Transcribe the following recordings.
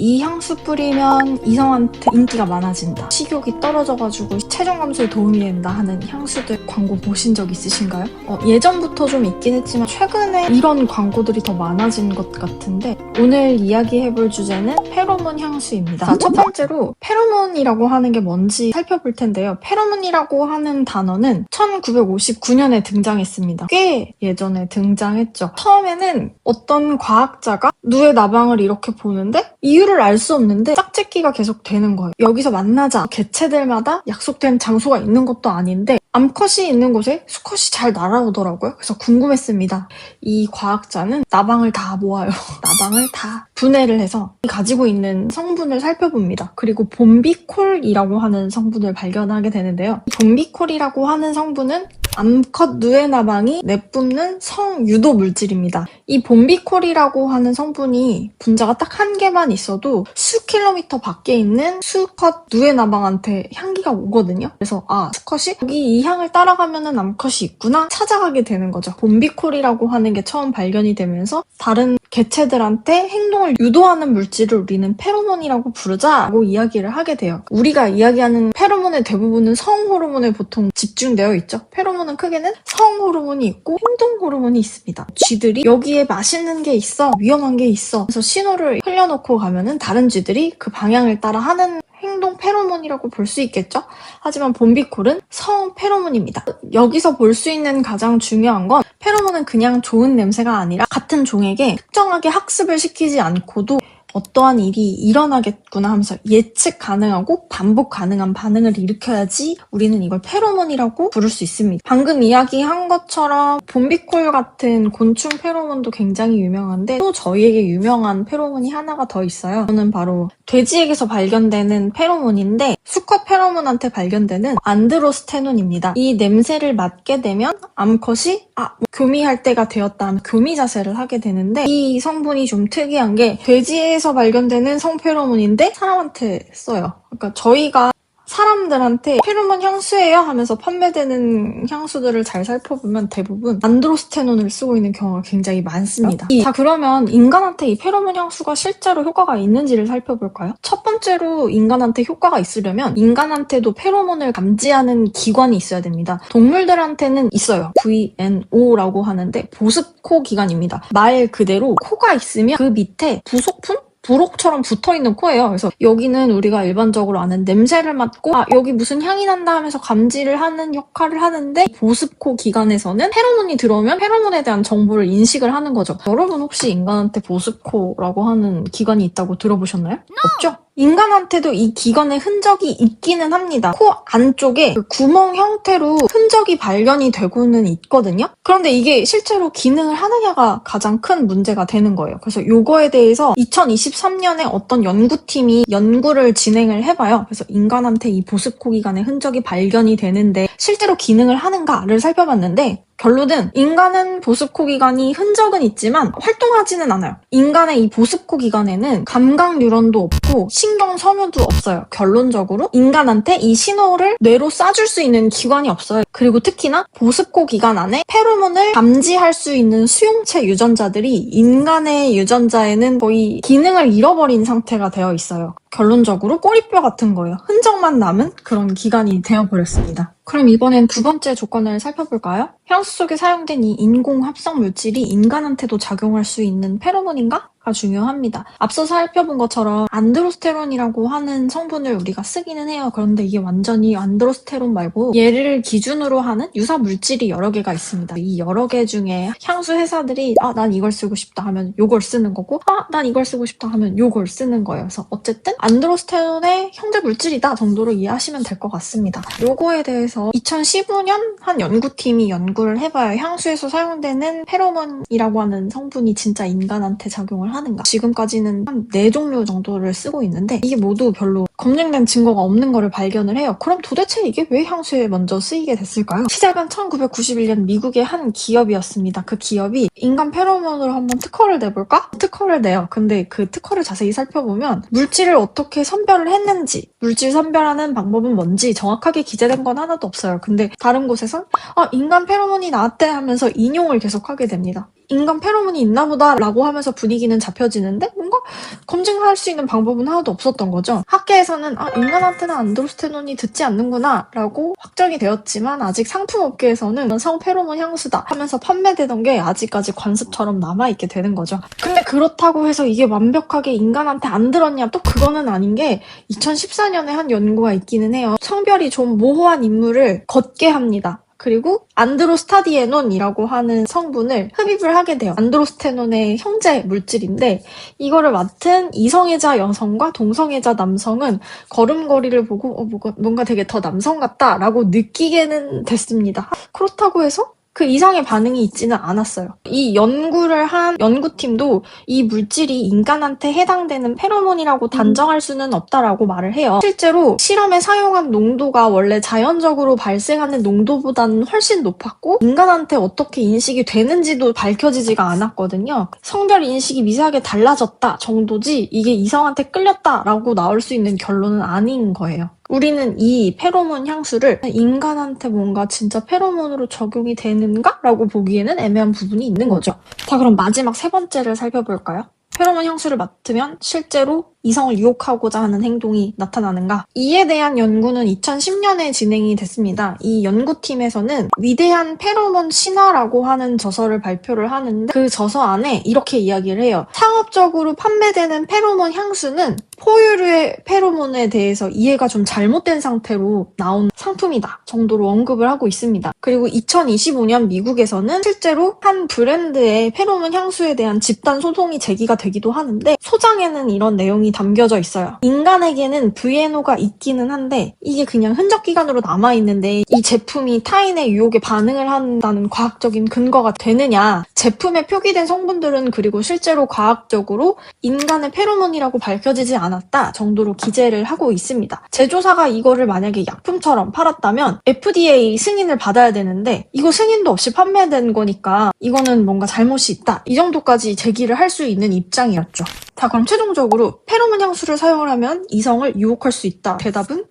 이 향수 뿌리면 이성한테 인기가 많아진다, 식욕이 떨어져가지고 체중 감소에 도움이 된다 하는 향수들 광고 보신 적 있으신가요? 예전부터 좀 있긴 했지만 최근에 이런 광고들이 더 많아진 것 같은데, 오늘 이야기해볼 주제는 페로몬 향수입니다. 자, 첫 번째로 페로몬이라고 하는 게 뭔지 살펴볼 텐데요. 페로몬이라고 하는 단어는 1959년에 등장했습니다. 꽤 예전에 등장했죠. 처음에는 어떤 과학자가 누의 나방을 이렇게 보는데 이유를 알 수 없는데 짝짓기가 계속 되는 거예요. 여기서 만나자. 개체들마다 약속된 장소가 있는 것도 아닌데 암컷이 있는 곳에 수컷이 잘 날아오더라고요. 그래서 궁금했습니다. 이 과학자는 나방을 다 모아요. 나방을 다 분해를 해서 가지고 있는 성분을 살펴봅니다. 그리고 봄비콜이라고 하는 성분을 발견하게 되는데요. 봄비콜이라고 하는 성분은 암컷 누에 나방이 내뿜는 성유도 물질입니다. 이 봄비콜이라고 하는 성분이 분자가 딱 한 개만 있어도 수킬로미터 밖에 있는 수컷 누에 나방한테 향기가 오거든요. 그래서 수컷이 여기 이 향을 따라가면 암컷이 있구나 찾아가게 되는 거죠. 봄비콜이라고 하는 게 처음 발견이 되면서 다른 개체들한테 행동을 유도하는 물질을 우리는 페로몬이라고 부르자라고 이야기를 하게 돼요. 우리가 이야기하는 페로몬의 대부분은 성호르몬에 보통 집중되어 있죠. 페로몬은 크게는 성호르몬이 있고 행동호르몬이 있습니다. 쥐들이 여기에 맛있는 게 있어, 위험한 게 있어, 그래서 신호를 흘려놓고 가면은 다른 쥐들이 그 방향을 따라 하는 행동 페로몬이라고 볼 수 있겠죠? 하지만 봄비콜은 성 페로몬입니다. 여기서 볼 수 있는 가장 중요한 건 페로몬은 그냥 좋은 냄새가 아니라 같은 종에게 특정하게 학습을 시키지 않고도 어떠한 일이 일어나겠구나 하면서 예측 가능하고 반복 가능한 반응을 일으켜야지 우리는 이걸 페로몬이라고 부를 수 있습니다. 방금 이야기한 것처럼 봄비콜 같은 곤충 페로몬도 굉장히 유명한데 또 저희에게 유명한 페로몬이 하나가 더 있어요. 저는 바로 돼지에게서 발견되는 페로몬인데 수컷 페로몬한테 발견되는 안드로스테논입니다. 이 냄새를 맡게 되면 암컷이 교미할 때가 되었다 하면 교미 자세를 하게 되는데, 이 성분이 좀 특이한 게 돼지에서 발견되는 성페로몬인데 사람한테 써요. 그러니까 저희가 사람들한테 페로몬 향수예요 하면서 판매되는 향수들을 잘 살펴보면 대부분 안드로스테논을 쓰고 있는 경우가 굉장히 많습니다. 자, 그러면 인간한테 이 페로몬 향수가 실제로 효과가 있는지를 살펴볼까요? 첫 번째로 인간한테 효과가 있으려면 인간한테도 페로몬을 감지하는 기관이 있어야 됩니다. 동물들한테는 있어요. VNO라고 하는데 보습코 기관입니다. 말 그대로 코가 있으면 그 밑에 부속품? 부록처럼 붙어있는 코예요. 그래서 여기는 우리가 일반적으로 아는 냄새를 맡고 여기 무슨 향이 난다 하면서 감지를 하는 역할을 하는데, 보습코 기관에서는 페로몬이 들어오면 페로몬에 대한 정보를 인식을 하는 거죠. 여러분 혹시 인간한테 보습코라고 하는 기관이 있다고 들어보셨나요? 없죠? 인간한테도 이 기관의 흔적이 있기는 합니다. 코 안쪽에 그 구멍 형태로 흔적이 발견이 되고는 있거든요. 그런데 이게 실제로 기능을 하느냐가 가장 큰 문제가 되는 거예요. 그래서 요거에 대해서 2023년에 어떤 연구팀이 연구를 진행을 해봐요. 그래서 인간한테 이 보습코 기관의 흔적이 발견이 되는데 실제로 기능을 하는가를 살펴봤는데, 결론은 인간은 보습코 기관이 흔적은 있지만 활동하지는 않아요. 인간의 이 보습코 기관에는 감각 뉴런도 없고 신경 섬유도 없어요. 결론적으로 인간한테 이 신호를 뇌로 쏴줄 수 있는 기관이 없어요. 그리고 특히나 보습코 기관 안에 페로몬을 감지할 수 있는 수용체 유전자들이 인간의 유전자에는 거의 기능을 잃어버린 상태가 되어 있어요. 결론적으로 꼬리뼈 같은 거예요. 흔적만 남은 그런 기관이 되어버렸습니다. 그럼 이번엔 두 번째 조건을 살펴볼까요? 향수 속에 사용된 이 인공 합성 물질이 인간한테도 작용할 수 있는 페로몬인가? 가 중요합니다. 앞서 살펴본 것처럼 안드로스테론이라고 하는 성분을 우리가 쓰기는 해요. 그런데 이게 완전히 안드로스테론 말고 얘를 기준으로 하는 유사 물질이 여러 개가 있습니다. 이 여러 개 중에 향수 회사들이 난 이걸 쓰고 싶다 하면 요걸 쓰는 거고, 난 이걸 쓰고 싶다 하면 요걸 쓰는 거예요. 그래서 어쨌든 안드로스테론의 형제 물질이다 정도로 이해하시면 될 것 같습니다. 요거에 대해서 2015년 한 연구팀이 연구를 해봐요. 향수에서 사용되는 페로몬이라고 하는 성분이 진짜 인간한테 작용을 하는가. 지금까지는 한 4종류 정도를 쓰고 있는데 이게 모두 별로 검증된 증거가 없는 거를 발견을 해요. 그럼 도대체 이게 왜 향수에 먼저 쓰이게 됐을까요? 시작은 1991년 미국의 한 기업이었습니다. 그 기업이 인간 페로몬으로 한번 특허를 내볼까? 특허를 내요. 근데 그 특허를 자세히 살펴보면 물질을 어떻게 선별을 했는지, 물질 선별하는 방법은 뭔지 정확하게 기재된 건 하나도 없어요. 근데 다른 곳에선 인간 페로몬이 나왔대 하면서 인용을 계속하게 됩니다. 인간 페로몬이 있나 보다 라고 하면서 분위기는 잡혀지는데 뭔가 검증할 수 있는 방법은 하나도 없었던 거죠. 학계에서는 인간한테는 안드로스테논이 듣지 않는구나 라고 확정이 되었지만 아직 상품업계에서는 성페로몬 향수다 하면서 판매되던 게 아직까지 관습처럼 남아있게 되는 거죠. 근데 그렇다고 해서 이게 완벽하게 인간한테 안 들었냐? 또 그거는 아닌 게 2014년에 한 연구가 있기는 해요. 성별이 좀 모호한 인물을 걷게 합니다. 그리고 안드로스타디에논이라고 하는 성분을 흡입을 하게 돼요. 안드로스테논의 형제 물질인데 이거를 맡은 이성애자 여성과 동성애자 남성은 걸음걸이를 보고 뭔가 되게 더 남성 같다라고 느끼게는 됐습니다. 그렇다고 해서 그 이상의 반응이 있지는 않았어요. 이 연구를 한 연구팀도 이 물질이 인간한테 해당되는 페로몬이라고 단정할 수는 없다라고 말을 해요. 실제로 실험에 사용한 농도가 원래 자연적으로 발생하는 농도보다는 훨씬 높았고 인간한테 어떻게 인식이 되는지도 밝혀지지가 않았거든요. 성별 인식이 미세하게 달라졌다 정도지 이게 이성한테 끌렸다라고 나올 수 있는 결론은 아닌 거예요. 우리는 이 페로몬 향수를 인간한테 뭔가 진짜 페로몬으로 적용이 되는가? 라고 보기에는 애매한 부분이 있는 거죠. 자, 그럼 마지막 세 번째를 살펴볼까요? 페로몬 향수를 맡으면 실제로 이성을 유혹하고자 하는 행동이 나타나는가? 이에 대한 연구는 2010년에 진행이 됐습니다. 이 연구팀에서는 위대한 페로몬 신화라고 하는 저서를 발표를 하는데 그 저서 안에 이렇게 이야기를 해요. 상업적으로 판매되는 페로몬 향수는 포유류의 페로몬에 대해서 이해가 좀 잘못된 상태로 나온 상품이다 정도로 언급을 하고 있습니다. 그리고 2025년 미국에서는 실제로 한 브랜드의 페로몬 향수에 대한 집단 소송이 제기가 되기도 하는데 소장에는 이런 내용이 담겨져 있어요. 인간에게는 VNO가 있기는 한데 이게 그냥 흔적 기관으로 남아있는데 이 제품이 타인의 유혹에 반응을 한다는 과학적인 근거가 되느냐? 제품에 표기된 성분들은 그리고 실제로 과학적으로 인간의 페로몬이라고 밝혀지지 않았다 정도로 기재를 하고 있습니다. 제조사가 이거를 만약에 약품처럼 팔았다면 FDA 승인을 받아야 되는데 이거 승인도 없이 판매된 거니까 이거는 뭔가 잘못이 있다. 이 정도까지 제기를 할 수 있는 입장이었죠. 자, 그럼 최종적으로 페로몬 향수를 사용을 하면 이성을 유혹할 수 있다. 대답은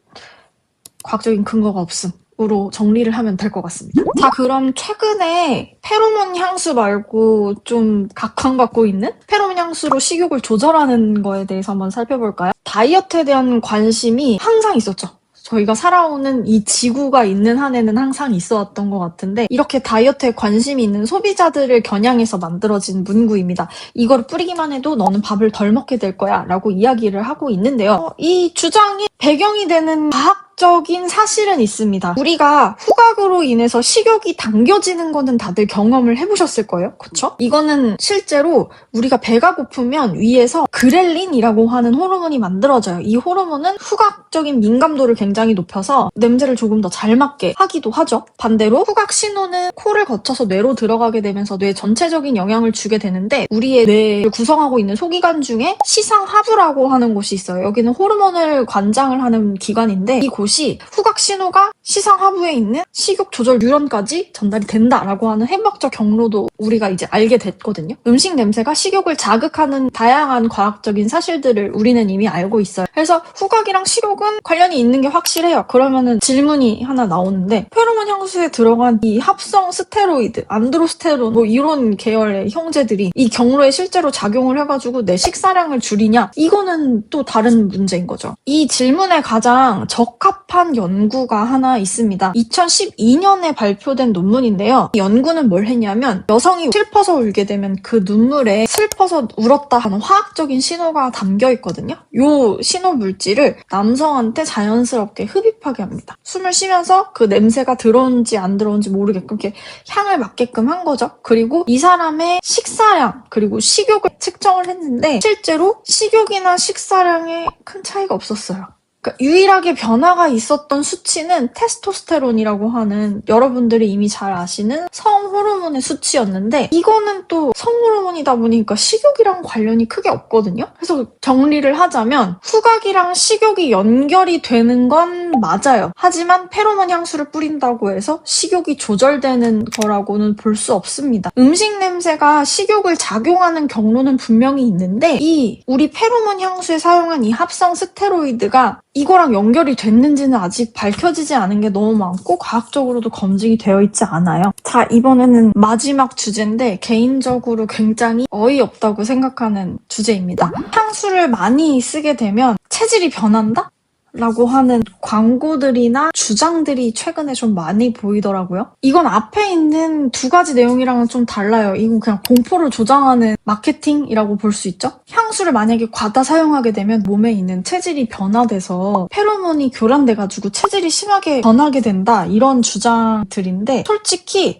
과학적인 근거가 없음으로 정리를 하면 될 것 같습니다. 자, 그럼 최근에 페로몬 향수 말고 좀 각광받고 있는 페로몬 향수로 식욕을 조절하는 거에 대해서 한번 살펴볼까요? 다이어트에 대한 관심이 항상 있었죠. 저희가 살아오는 이 지구가 있는 한에는 항상 있어왔던 것 같은데 이렇게 다이어트에 관심이 있는 소비자들을 겨냥해서 만들어진 문구입니다. 이걸 뿌리기만 해도 너는 밥을 덜 먹게 될 거야 라고 이야기를 하고 있는데요. 이 주장이 배경이 되는 과학적인 사실은 있습니다. 우리가 후각으로 인해서 식욕이 당겨지는 거는 다들 경험을 해보셨을 거예요. 그쵸? 이거는 실제로 우리가 배가 고프면 위에서 그렐린이라고 하는 호르몬이 만들어져요. 이 호르몬은 후각적인 민감도를 굉장히 높여서 냄새를 조금 더 잘 맡게 하기도 하죠. 반대로 후각 신호는 코를 거쳐서 뇌로 들어가게 되면서 뇌 전체적인 영향을 주게 되는데 우리의 뇌를 구성하고 있는 소기관 중에 시상하부라고 하는 곳이 있어요. 여기는 호르몬을 관장을 하는 기관인데 이곳이 후각 신호가 시상하부에 있는 식욕 조절 뉴런까지 전달이 된다라고 하는 해부학적 경로도 우리가 이제 알게 됐거든요. 음식 냄새가 식욕을 자극하는 다양한 과학적인 사실들을 우리는 이미 알고 있어요. 그래서 후각이랑 식욕은 관련이 있는 게 확실해요. 그러면은 질문이 하나 나오는데 페로몬 향수에 들어간 이 합성 스테로이드, 안드로스테론 뭐 이런 계열의 형제들이 이 경로에 실제로 작용을 해가지고 내 식사량을 줄이냐? 이거는 또 다른 문제인 거죠. 이 질문에 가장 적합한 연구가 하나 있습니다. 2012년에 발표된 논문인데요. 이 연구는 뭘 했냐면 여성이 슬퍼서 울게 되면 그 눈물에 슬퍼서 울었다 하는 화학적인 신호가 담겨 있거든요. 이 신호 물질을 남성한테 자연스럽게 흡입하게 합니다. 숨을 쉬면서 그 냄새가 들어온지 안 들어온지 모르게끔 이렇게 향을 맡게끔 한 거죠. 그리고 이 사람의 식사량 그리고 식욕을 측정을 했는데 실제로 식욕이나 식사량에 큰 차이가 없었어요. 그러니까 유일하게 변화가 있었던 수치는 테스토스테론이라고 하는 여러분들이 이미 잘 아시는 성호르몬의 수치였는데 이거는 또 성호르몬이다 보니까 식욕이랑 관련이 크게 없거든요. 그래서 정리를 하자면 후각이랑 식욕이 연결이 되는 건 맞아요. 하지만 페로몬 향수를 뿌린다고 해서 식욕이 조절되는 거라고는 볼 수 없습니다. 음식 냄새가 식욕을 작용하는 경로는 분명히 있는데 이 우리 페로몬 향수에 사용한 이 합성 스테로이드가 이거랑 연결이 됐는지는 아직 밝혀지지 않은 게 너무 많고 과학적으로도 검증이 되어 있지 않아요. 자, 이번에는 마지막 주제인데 개인적으로 굉장히 어이없다고 생각하는 주제입니다. 향수를 많이 쓰게 되면 체질이 변한다? 라고 하는 광고들이나 주장들이 최근에 좀 많이 보이더라고요. 이건 앞에 있는 두 가지 내용이랑은 좀 달라요. 이건 그냥 공포를 조장하는 마케팅이라고 볼 수 있죠. 향수를 만약에 과다 사용하게 되면 몸에 있는 체질이 변화돼서 페로몬이 교란돼가지고 체질이 심하게 변하게 된다, 이런 주장들인데 솔직히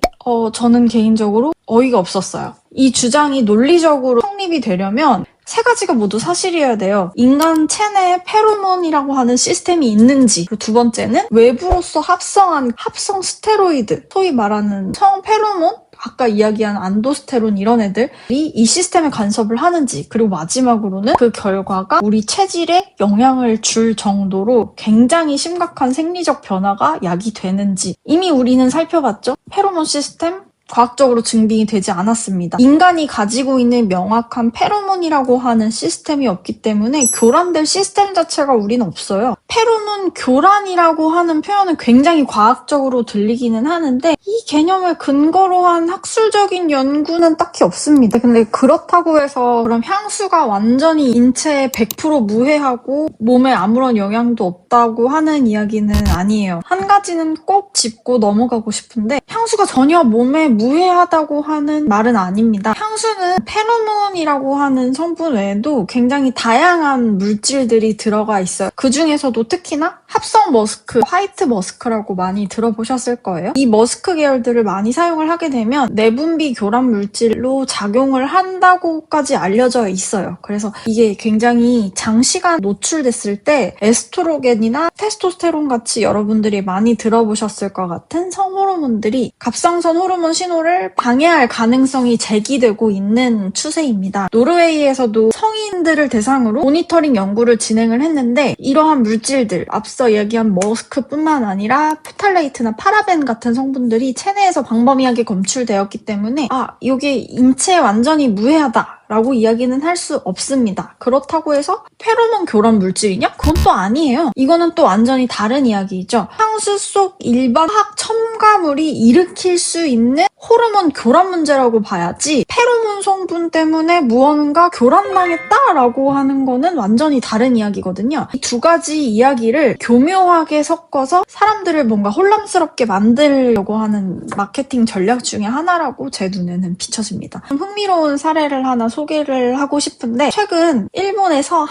저는 개인적으로 어이가 없었어요. 이 주장이 논리적으로 성립이 되려면 세 가지가 모두 사실이어야 돼요. 인간 체내에 페로몬이라고 하는 시스템이 있는지, 그리고 두 번째는 외부로서 합성한 합성 스테로이드, 소위 말하는 성 페로몬, 아까 이야기한 안도스테론 이런 애들이 이 시스템에 간섭을 하는지, 그리고 마지막으로는 그 결과가 우리 체질에 영향을 줄 정도로 굉장히 심각한 생리적 변화가 야기되는지. 이미 우리는 살펴봤죠? 페로몬 시스템 과학적으로 증빙이 되지 않았습니다. 인간이 가지고 있는 명확한 페로몬이라고 하는 시스템이 없기 때문에 교란될 시스템 자체가 우리는 없어요. 페로몬 교란이라고 하는 표현은 굉장히 과학적으로 들리기는 하는데 이 개념을 근거로 한 학술적인 연구는 딱히 없습니다. 근데 그렇다고 해서 그럼 향수가 완전히 인체에 100% 무해하고 몸에 아무런 영향도 없다고 하는 이야기는 아니에요. 한 가지는 꼭 짚고 넘어가고 싶은데 향수가 전혀 몸에 무해하다고 하는 말은 아닙니다. 향수는 페로몬이라고 하는 성분 외에도 굉장히 다양한 물질들이 들어가 있어요. 그 중에서도 특히나 합성 머스크, 화이트 머스크라고 많이 들어보셨을 거예요. 이 머스크 계열들을 많이 사용을 하게 되면 내분비 교란 물질로 작용을 한다고까지 알려져 있어요. 그래서 이게 굉장히 장시간 노출됐을 때 에스트로겐이나 테스토스테론 같이 여러분들이 많이 들어보셨을 것 같은 성호르몬들이 갑상선 호르몬 신호를 방해할 가능성이 제기되고 있는 추세입니다. 노르웨이에서도 성인들을 대상으로 모니터링 연구를 진행을 했는데 이러한 물질들, 앞서 이야기한 머스크뿐만 아니라 프탈레이트나 파라벤 같은 성분들이 체내에서 광범위하게 검출되었기 때문에 이게 인체에 완전히 무해하다 라고 이야기는 할 수 없습니다. 그렇다고 해서 페로몬 교란 물질이냐? 그건 또 아니에요. 이거는 또 완전히 다른 이야기죠. 향수 속 일반 화학 첨가물이 일으킬 수 있는 호르몬 교란 문제라고 봐야지 페로몬 성분 때문에 무언가 교란당했다라고 하는 거는 완전히 다른 이야기거든요. 이 두 가지 이야기를 교묘하게 섞어서 사람들을 뭔가 혼란스럽게 만들려고 하는 마케팅 전략 중에 하나라고 제 눈에는 비춰집니다. 흥미로운 사례를 하나 소개를 하고 싶은데 최근 일본에서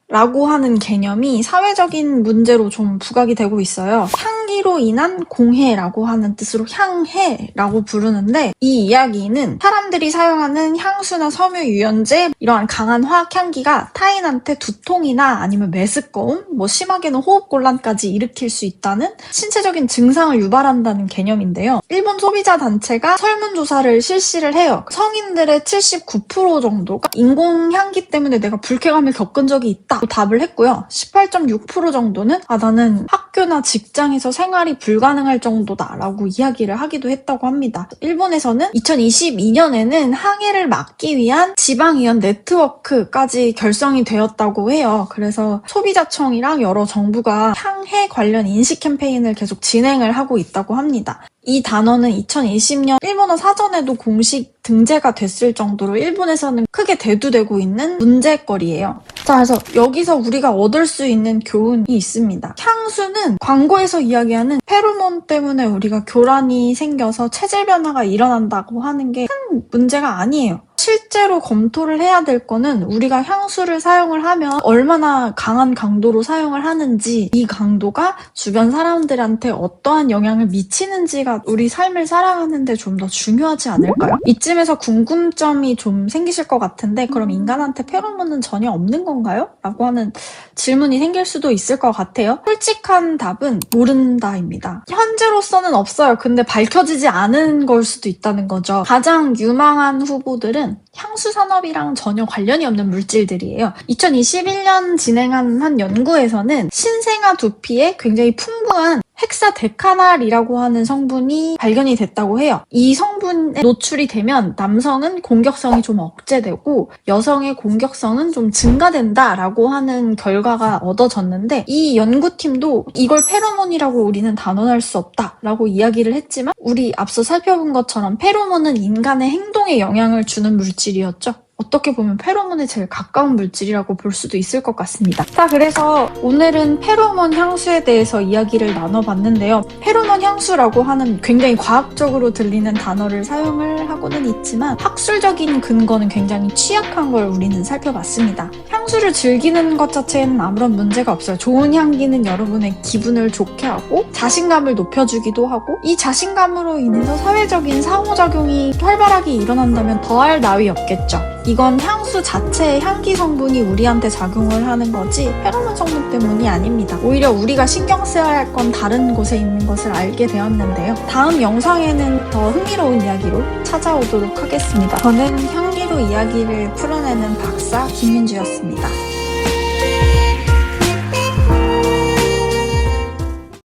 항해라고 하는 개념이 사회적인 문제로 좀 부각이 되고 있어요. 향기로 인한 공해라고 하는 뜻으로 향해라고 부르는데 이 이야기는 사람들이 사용하는 향수나 섬유 유연제, 이러한 강한 화학 향기가 타인한테 두통이나 아니면 메스꺼움, 심하게는 호흡곤란까지 일으킬 수 있다는 신체적인 증상을 유발한다는 개념인데요. 일본 소비자 단체가 설문조사를 실시를 해요. 성인들의 79% 정도가 인공향기 때문에 내가 불쾌감을 겪은 적이 있다고 답을 했고요. 18.6% 정도는 나는 학교나 직장에서 생활이 불가능할 정도다라고 이야기를 하기도 했다고 합니다. 일본에서는 2022년에는 항해를 막기 위한 지방의원 네트워크까지 결성이 되었다고 해요. 그래서 소비자청이랑 여러 정부가 항해 관련 인식 캠페인을 계속 진행을 하고 있다고 합니다. 이 단어는 2020년 일본어 사전에도 공식 등재가 됐을 정도로 일본에서는 크게 대두되고 있는 문제거리예요. 자, 그래서 여기서 우리가 얻을 수 있는 교훈이 있습니다. 향수는 광고에서 이야기하는 페로몬 때문에 우리가 교란이 생겨서 체질 변화가 일어난다고 하는 게 큰 문제가 아니에요. 실제로 검토를 해야 될 거는 우리가 향수를 사용을 하면 얼마나 강한 강도로 사용을 하는지, 이 강도가 주변 사람들한테 어떠한 영향을 미치는지가 우리 삶을 살아가는데 좀 더 중요하지 않을까요? 이쯤에서 궁금점이 좀 생기실 것 같은데 그럼 인간한테 페로몬은 전혀 없는 건가요? 라고 하는 질문이 생길 수도 있을 것 같아요. 솔직한 답은 모른다입니다. 현재로서는 없어요. 근데 밝혀지지 않은 걸 수도 있다는 거죠. 가장 유망한 후보들은 향수 산업이랑 전혀 관련이 없는 물질들이에요. 2021년 진행한 한 연구에서는 신생아 두피에 굉장히 풍부한 헥사데카날이라고 하는 성분이 발견이 됐다고 해요. 이 성분에 노출이 되면 남성은 공격성이 좀 억제되고 여성의 공격성은 좀 증가된다라고 하는 결과가 얻어졌는데, 이 연구팀도 이걸 페로몬이라고 우리는 단언할 수 없다라고 이야기를 했지만, 우리 앞서 살펴본 것처럼 페로몬은 인간의 행동에 영향을 주는 물질이었죠. 어떻게 보면 페로몬에 제일 가까운 물질이라고 볼 수도 있을 것 같습니다. 자, 그래서 오늘은 페로몬 향수에 대해서 이야기를 나눠봤는데요. 페로몬 향수라고 하는 굉장히 과학적으로 들리는 단어를 사용을 하고는 있지만 학술적인 근거는 굉장히 취약한 걸 우리는 살펴봤습니다. 향수를 즐기는 것 자체는 아무런 문제가 없어요. 좋은 향기는 여러분의 기분을 좋게 하고 자신감을 높여주기도 하고, 이 자신감으로 인해서 사회적인 상호작용이 활발하게 일어난다면 더할 나위 없겠죠. 이건 향수 자체의 향기 성분이 우리한테 작용을 하는 거지 페로몬 성분 때문이 아닙니다. 오히려 우리가 신경 써야 할 건 다른 곳에 있는 것을 알게 되었는데요. 다음 영상에는 더 흥미로운 이야기로 찾아오도록 하겠습니다. 저는 향기로 이야기를 풀어내는 박사 김민주였습니다.